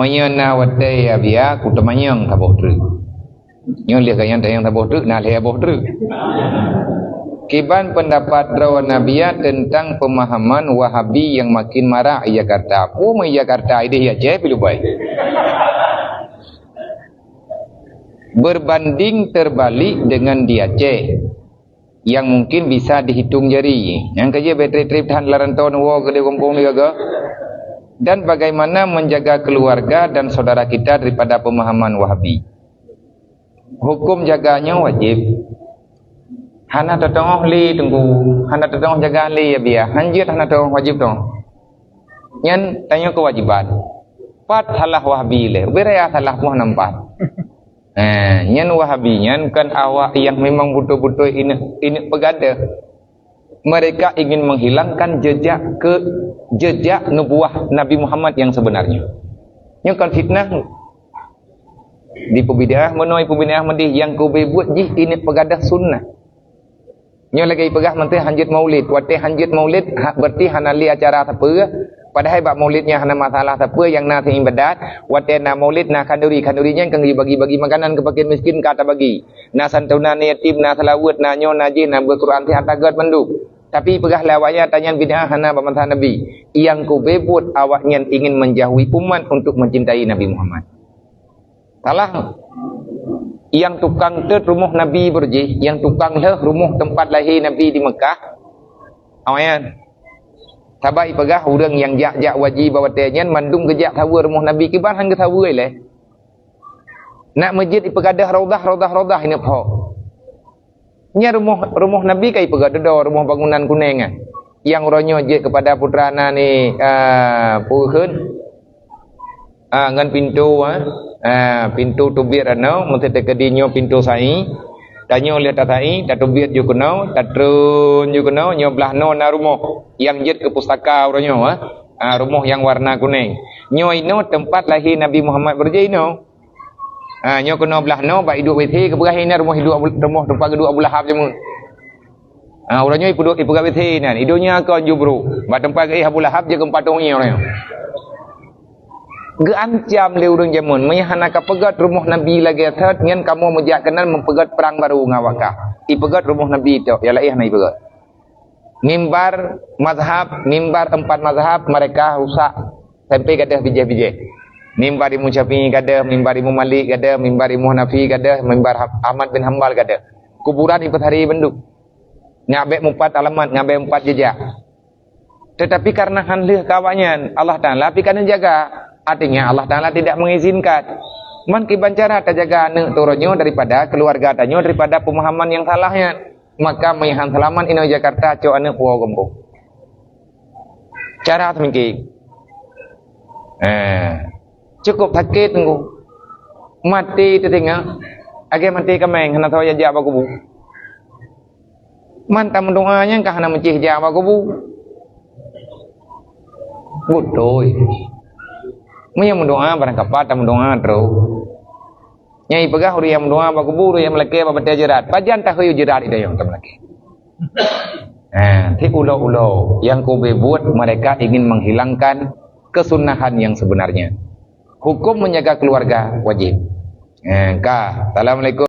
Mayana wate abia kutamanyang taboh tru. Nyo lihat yang tayang taboh tru na le taboh tru. Kiban pendapat rawan Nabiya tentang pemahaman Wahabi yang makin marah ia kata, "Oh, ia kata ide ya je pilu baik." Berbanding terbalik dengan di Aceh yang mungkin bisa dihitung jari. Yang kerja bateri trip tahan larantau nuwo ke kampung ni gaga. Dan bagaimana menjaga keluarga dan saudara kita daripada pemahaman Wahabi. Hukum jaganya wajib. Hana tatong li tunggu, hana tatong jaga li ya biar. Hanjir hana tatong wajib dong. Nyan tanya kewajiban. Pat halah Wahabi le, beraya salah muh nampak. Nyan Wahabi nyan kan awak yang memang betul-betul ini pegada. Mereka ingin menghilangkan jejak nubuah Nabi Muhammad yang sebenarnya. Yang kan fitnah di pembida'ah menoi pembida'ah mendih yang kau buat jih ini pegadah sunnah. Nyo lagi pegah menteri hanjit maulid, wate hanjit maulid berarti hanali acara apa? Padahal bab maulidnya hana masalah apa yang nasi ibadat, wate na maulid na kandurinya kan bagi-bagi makanan ke fakir miskin kata bagi. Na santuna ni yatim na salawat na nyo na jin na berquran ti hatagat menduk. Tapi pegah lawanya tanya bid'ah hana bamantah Nabi. Yang ku bebut awaknya ingin menjauhi umat untuk mencintai Nabi Muhammad. Salah. Yang tukang ter rumah Nabi berjih, yang tukang leh rumah tempat lahir Nabi di Mekah. Awaknya sabai pegah urang yang jak wajib bawatenyan mandung gejak tawa rumah Nabi kiban hang tawa le. Nak masjid ipegadah raudah ini pho. Nya rumah Nabi kai pegadah rumah bangunan kuning yang ronyo je kepada putrana ni pukeun ngan pintu pintu tubir anau mesti tekadinyo pintu sai tanyo lihat tatai tatubir ju kunau tatrun ju kunau nyo belah no na rumah yang jet ke pustaka ronyo rumah yang warna kuning nyo ino tempat lahir Nabi Muhammad berjaino. Nyo kena belah no ba hidup witi ke berah ina rumah hidup rumah tempat kedua Abu Lahab jamu. Orangnya ipu pegawai witi nan idonya ke jubru ba tempat ke Abu Lahab je ke patungnya orangnya. Geancam le urang jamun menyahana ka pegat rumah Nabi lagi atat ngan kamu mejak kenal mempegat perang baru ngawakah. Ipegat rumah Nabi itu ya laih na ipegat. Mimbar mazhab, mimbar 4 mazhab mereka rusak sampai gadah bijih-bijih. Mimbar Imam Syafi'i gadah, mimbar Imam Malik gadah, mimbar Imam Hanafi gadah, mimbar Ahmad bin Hanbal gadah. Kuburan ipat hari benduk. Ngabe 4 alamat, ngabe 4 jejak. Tetapi karena hanlih kawannya Allah Taala pikan jaga. Artinya Allah Taala tidak mengizinkan. Man kiban cara terjaga anak turunnya daripada keluarga tanya daripada pemahaman yang salahnya. Maka meyahan selaman ino Jakarta co anak puau gembong. Cara semingki. Cukup sakit tunggu. Mati tertinggal. Age mati kameng hana tahu jajak bakubu. Mantap mendoanya kah hana mencih jajak bakubu. Betul. Maya mendoa barang kapat mendoa terus. Nyai pegah uri yang mendoa bakubu uri yang meleke babate jerat. Pajan tak hayu jerat itu yang meleke. Ti ulo-ulo yang kobe buat mereka ingin menghilangkan kesunahan yang sebenarnya. Hukum menjaga keluarga wajib. Assalamualaikum.